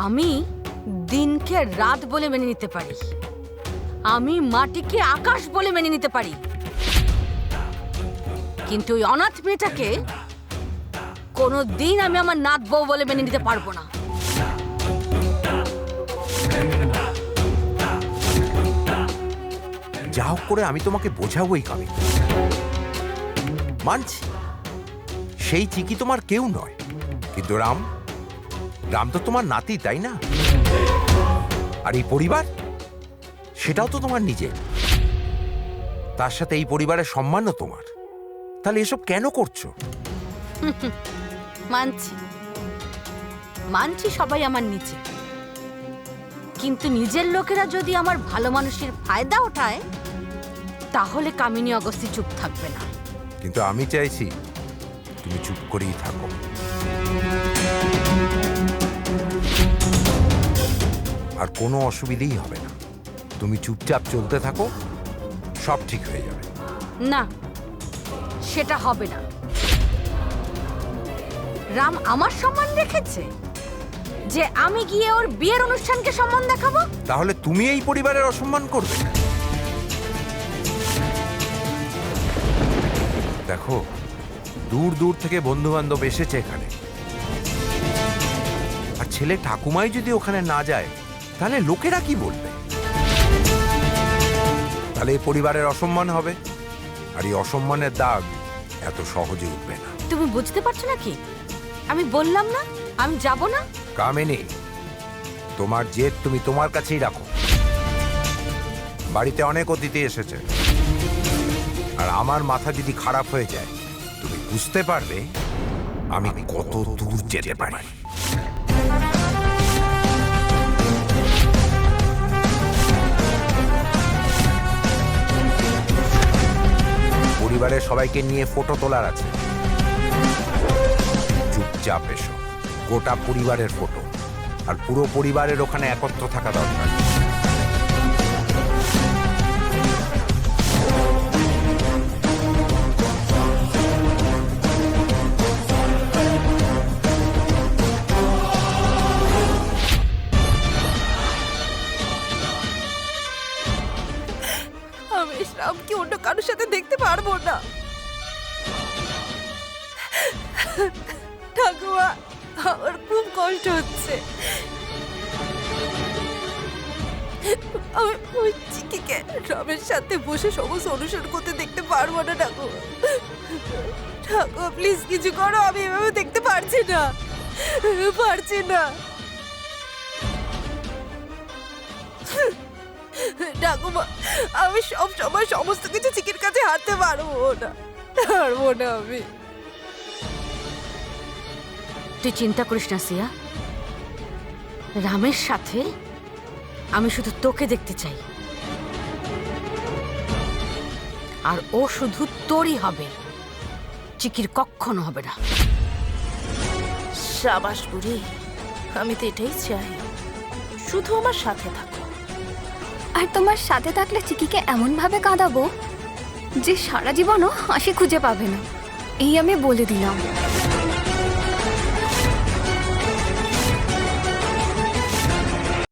আমি দিনকে রাত বলে মেনে নিতে পারি, আমি মাটিকে আকাশ বলে মেনে নিতে পারি, কিন্তু ওই অনাথ মেয়েটাকে কোনোদিন আমি আমার নাত বউ বলে মেনে নিতে পারবো না। যা হোক করে আমি তোমাকে বোঝাবোই কামিনী। মানছি সেই চিকি তোমার কেউ নয়, কিন্তু রাম তো তোমার নাতি, তাই না? আর এই পরিবার সেটাও তো তোমার নিজের, তার সাথে এই পরিবারের সম্মানও তোমার। তাহলে এসব কেন করছো? মানছি মানছি সবাই আমার নিচে, কিন্তু নিজের লোকেরা যদি আমার ভালো মানুষের ফায়দা ওঠায় তাহলে কামিনী অগস্তি চুপ থাকবে না। কিন্তু আমি চাইছি তুমি চুপ করেই থাকো। আর কোনো অসুবিধেই হবে না, তুমি চুপচাপ চলতে থাকো, সব ঠিক হয়ে যাবে। না, সেটা হবে না। রাম আমার সম্মান রেখেছে যে আমি গিয়ে ওর বিয়ের অনুষ্ঠানকে সম্মান দেখাবো? তাহলে তুমি এই পরিবারের অসম্মান করবে? দেখো, দূর দূর থেকে বন্ধু বান্ধব এসেছে এখানে, আর ছেলে ঠাকুমাই যদি ওখানে না যায় তাহলে লোকেরা কি বলবে? তাহলে এই পরিবারের অসম্মান হবে, আর এই অসম্মানের দাগ এত সহজে উঠবে না। তুমি বুঝতে পারছো না কি? আমি বললাম না আমি যাব না। কামিনী, তোমার জেদ তুমি তোমার কাছেই রাখো। বাড়িতে অনেক অতিথি এসেছে, আর আমার মাথা যদি খারাপ হয়ে যায় তুমি বুঝতে পারবে আমি কত দূর যেতে পারি। পরিবারের সবাইকে নিয়ে ফটো তোলার আছে, চুপচাপ এসো। গোটা পরিবারের ফটো, আর পুরো পরিবারের ওখানে একত্র থাকা দরকার। আমি শ্রামকে অন্য কারোর সাথে দেখতে পারবো না। ঠাকুমা, আমার খুব কষ্ট হচ্ছে। আমি ওই চিকিকে রামের সাথে বসে সমস্ত অনুসরণ করতে দেখতে পারবো না। ঠাকুমা, ঠাকুমা প্লিজ কিছু করো, আমি এভাবে দেখতে পারছি না। ঠাকুমা, আমি সব সময় সমস্ত কিছু চিকির কাছে হারতে পারবো না আমি। তুই চিন্তা করিস না সিয়া, রামের সাথে আমি শুধু তোকে দেখতে চাই, আর ও শুধু তোরই হবে, চিকির কখনো হবে না। সাবাস বুড়ি, আমি তো এটাই চাই, শুধু আমার সাথে থাকো। আর তোমার সাথে থাকলে চিকিকে এমন ভাবে কাঁদাবো যে সারা জীবনও হাসি খুঁজে পাবে না, এই আমি বলে দিলাম।